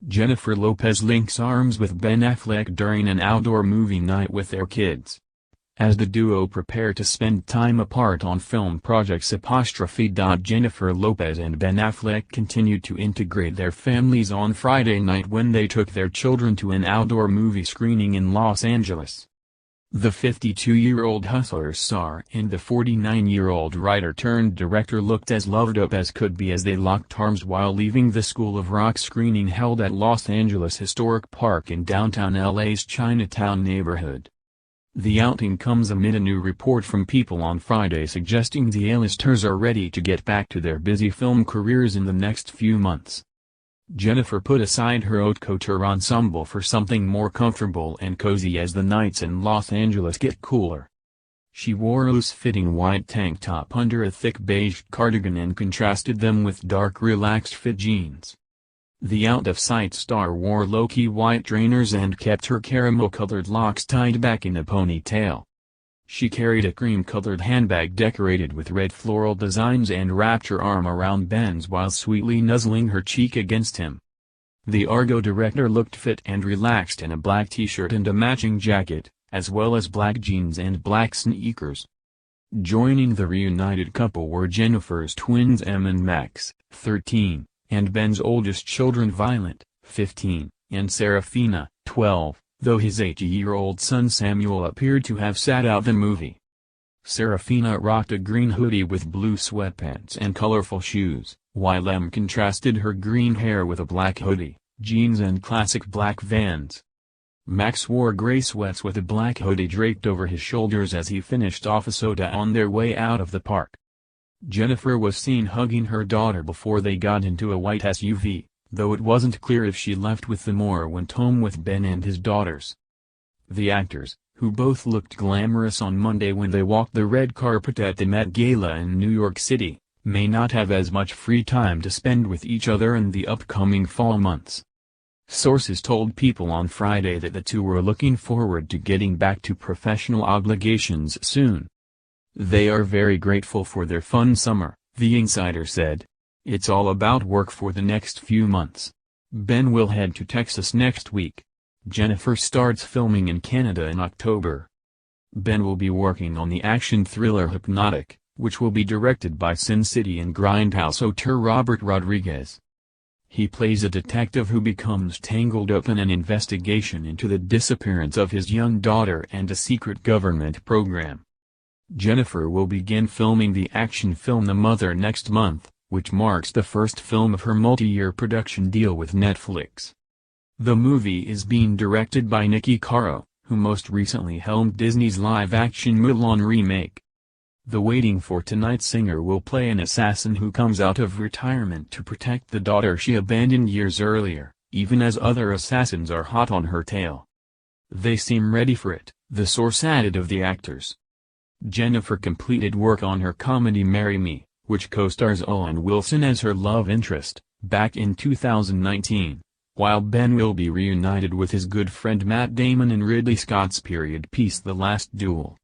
Jennifer Lopez links arms with Ben Affleck during an outdoor movie night with their kids. As the duo prepare to spend time apart on film projects. Jennifer Lopez and Ben Affleck continued to integrate their families on Friday night when they took their children to an outdoor movie screening in Los Angeles. The 52-year-old hustler star and the 49-year-old writer-turned-director looked as loved up as could be as they locked arms while leaving the School of Rock screening held at Los Angeles Historic Park in downtown LA's Chinatown neighborhood. The outing comes amid a new report from People on Friday suggesting the A-listers are ready to get back to their busy film careers in the next few months. Jennifer put aside her haute couture ensemble for something more comfortable and cozy as the nights in Los Angeles get cooler. She wore a loose-fitting white tank top under a thick beige cardigan and contrasted them with dark relaxed-fit jeans. The out-of-sight star wore low-key white trainers and kept her caramel-colored locks tied back in a ponytail. She carried a cream-colored handbag decorated with red floral designs and wrapped her arm around Ben's while sweetly nuzzling her cheek against him. The Argo director looked fit and relaxed in a black t-shirt and a matching jacket, as well as black jeans and black sneakers. Joining the reunited couple were Jennifer's twins Em and Max, 13, and Ben's oldest children Violet, 15, and Serafina, 12. Though his 8-year-old son Samuel appeared to have sat out the movie. Serafina rocked a green hoodie with blue sweatpants and colorful shoes, while Em contrasted her green hair with a black hoodie, jeans and classic black Vans. Max wore gray sweats with a black hoodie draped over his shoulders as he finished off a soda on their way out of the park. Jennifer was seen hugging her daughter before they got into a white SUV. Though it wasn't clear if she left with them or went home with Ben and his daughters. The actors, who both looked glamorous on Monday when they walked the red carpet at the Met Gala in New York City, may not have as much free time to spend with each other in the upcoming fall months. Sources told People on Friday that the two were looking forward to getting back to professional obligations soon. They are very grateful for their fun summer, the insider said. It's all about work for the next few months. Ben will head to Texas next week. Jennifer starts filming in Canada in October. Ben will be working on the action thriller Hypnotic, which will be directed by Sin City and Grindhouse auteur Robert Rodriguez. He plays a detective who becomes tangled up in an investigation into the disappearance of his young daughter and a secret government program. Jennifer will begin filming the action film The Mother next month, which marks the first film of her multi-year production deal with Netflix. The movie is being directed by Nikki Caro, who most recently helmed Disney's live-action Mulan remake. The Waiting for Tonight singer will play an assassin who comes out of retirement to protect the daughter she abandoned years earlier, even as other assassins are hot on her tail. They seem ready for it, the source added of the actors. Jennifer completed work on her comedy Marry Me, which co-stars Owen Wilson as her love interest, back in 2019, while Ben will be reunited with his good friend Matt Damon in Ridley Scott's period piece The Last Duel.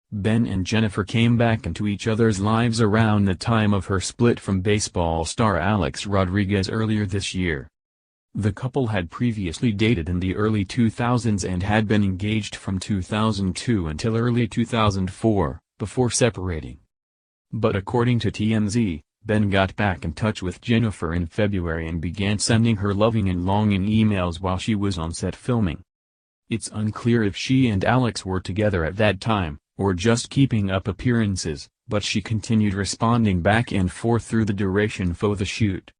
Ben and Jennifer came back into each other's lives around the time of her split from baseball star Alex Rodriguez earlier this year. The couple had previously dated in the early 2000s and had been engaged from 2002 until early 2004, before separating. But according to TMZ, Ben got back in touch with Jennifer in February and began sending her loving and longing emails while she was on set filming. It's unclear if she and Alex were together at that time, or just keeping up appearances, but she continued responding back and forth through the duration for the shoot.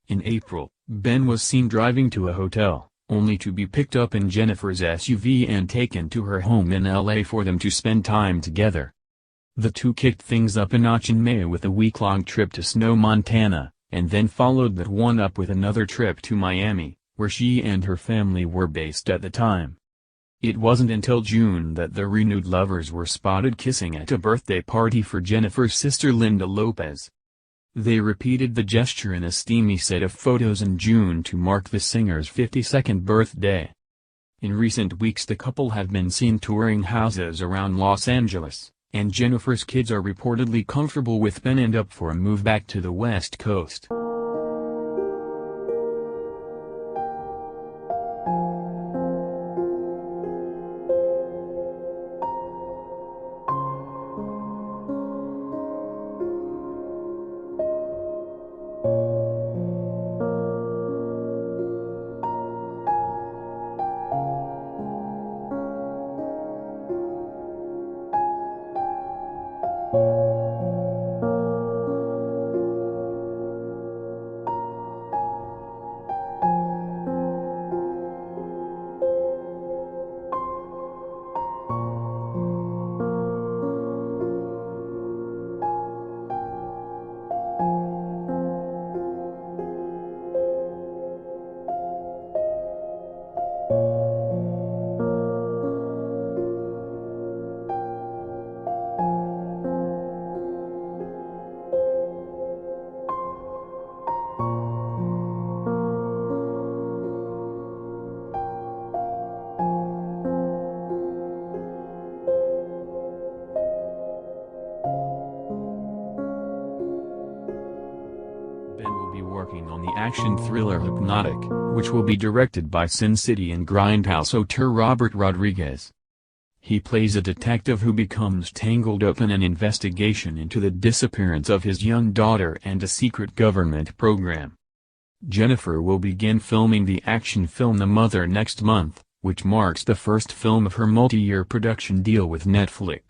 In April, Ben was seen driving to a hotel, only to be picked up in Jennifer's SUV and taken to her home in LA for them to spend time together. The two kicked things up a notch in May with a week-long trip to Snow, Montana, and then followed that one up with another trip to Miami, where she and her family were based at the time. It wasn't until June that the renewed lovers were spotted kissing at a birthday party for Jennifer's sister Linda Lopez. They repeated the gesture in a steamy set of photos in June to mark the singer's 52nd birthday. In recent weeks the couple have been seen touring houses around Los Angeles, and Jennifer's kids are reportedly comfortable with Ben and up for a move back to the West Coast. working on the action thriller Hypnotic, which will be directed by Sin City and Grindhouse auteur Robert Rodriguez. He plays a detective who becomes tangled up in an investigation into the disappearance of his young daughter and a secret government program. Jennifer will begin filming the action film The Mother next month, which marks the first film of her multi-year production deal with Netflix.